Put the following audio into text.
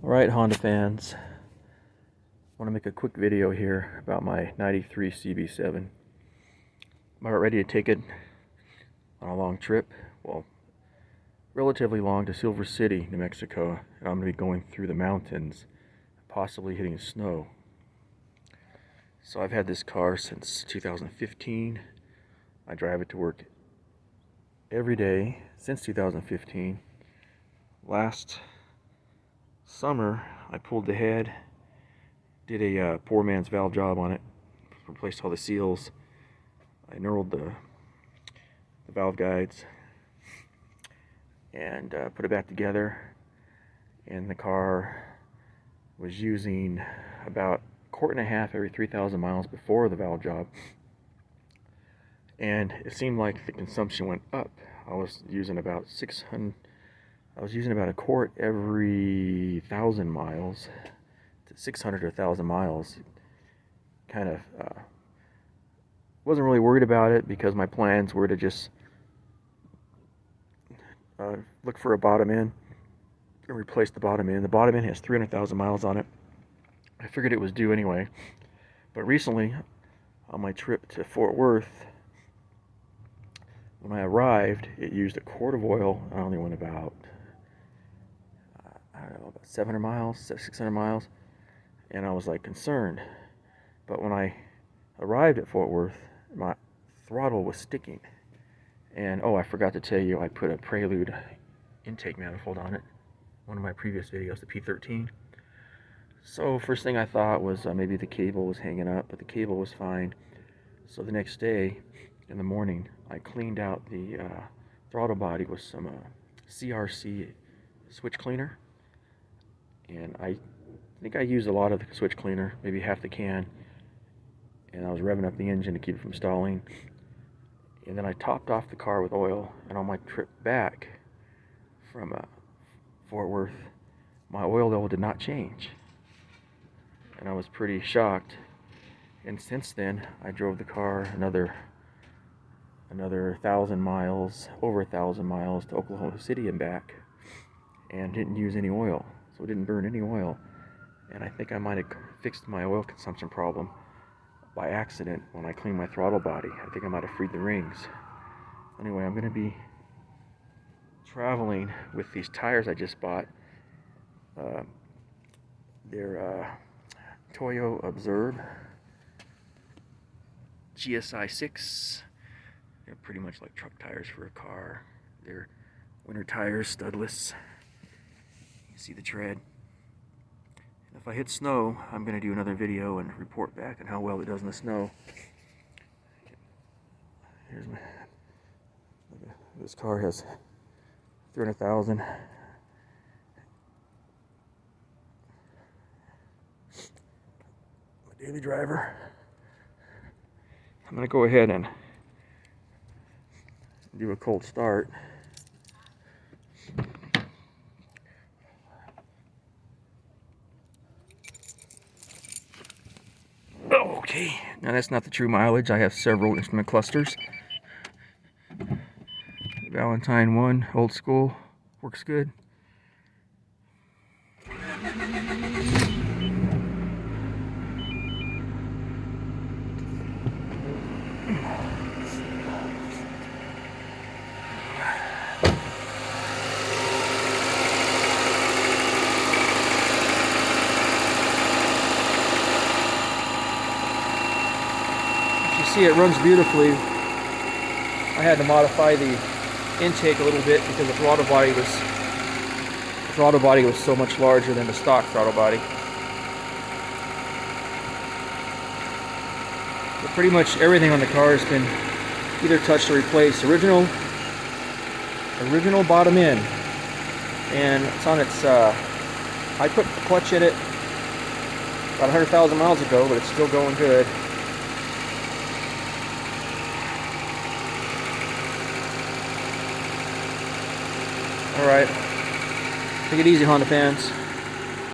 Alright, Honda fans, I want to make a quick video here about my 93 CB7. I'm about ready to take it on a long trip, well, relatively long, to Silver City, New Mexico, and I'm going to be going through the mountains, possibly hitting snow. So I've had this car since 2015. I drive it to work every day since 2015. Last summer, I pulled ahead, did a poor man's valve job on it, replaced all the seals. I knurled the valve guides and put it back together, and the car was using about a quart and a half every 3,000 miles before the valve job, and it seemed like the consumption went up. I was using about a quart every 1,000 miles to 600 to 1,000 miles. Kind of wasn't really worried about it because my plans were to just look for a bottom end and replace the bottom end. The bottom end has 300,000 miles on it. I figured it was due anyway. But recently, on my trip to Fort Worth, when I arrived, it used a quart of oil. I only went about, about 700 miles, 600 miles, and I was like concerned. But when I arrived at Fort Worth, my throttle was sticking. And oh, I forgot to tell you, I put a Prelude intake manifold on it, one of my previous videos, the P13. So first thing I thought was maybe the cable was hanging up, but the cable was fine. So the next day, in the morning, I cleaned out the throttle body with some CRC switch cleaner, and I think I used a lot of the switch cleaner, maybe half the can, and I was revving up the engine to keep it from stalling. And then I topped off the car with oil, and on my trip back from Fort Worth, my oil level did not change, and I was pretty shocked. And since then, I drove the car another 1,000 miles, over 1,000 miles, to Oklahoma City and back, and didn't use any oil, so it didn't burn any oil. And I think I might have fixed my oil consumption problem by accident when I cleaned my throttle body. I think I might have freed the rings. Anyway, I'm going to be traveling with these tires I just bought. They're Toyo Observe GSI 6. They're pretty much like truck tires for a car. They're winter tires, studless. You can see the tread. If I hit snow, I'm going to do another video and report back on how well it does in the snow. Here's my... This car has 300,000. My daily driver. I'm going to go ahead and do a cold start. Okay, now that's not the true mileage. I have several instrument clusters. Valentine 1, old school, works good. You see, it runs beautifully. I had to modify the intake a little bit because the throttle body was so much larger than the stock throttle body. But pretty much everything on the car has been either touched or replaced. Original bottom end, and it's on its. I put the clutch in it about 100,000 miles ago, but it's still going good. Alright, take it easy, Honda fans.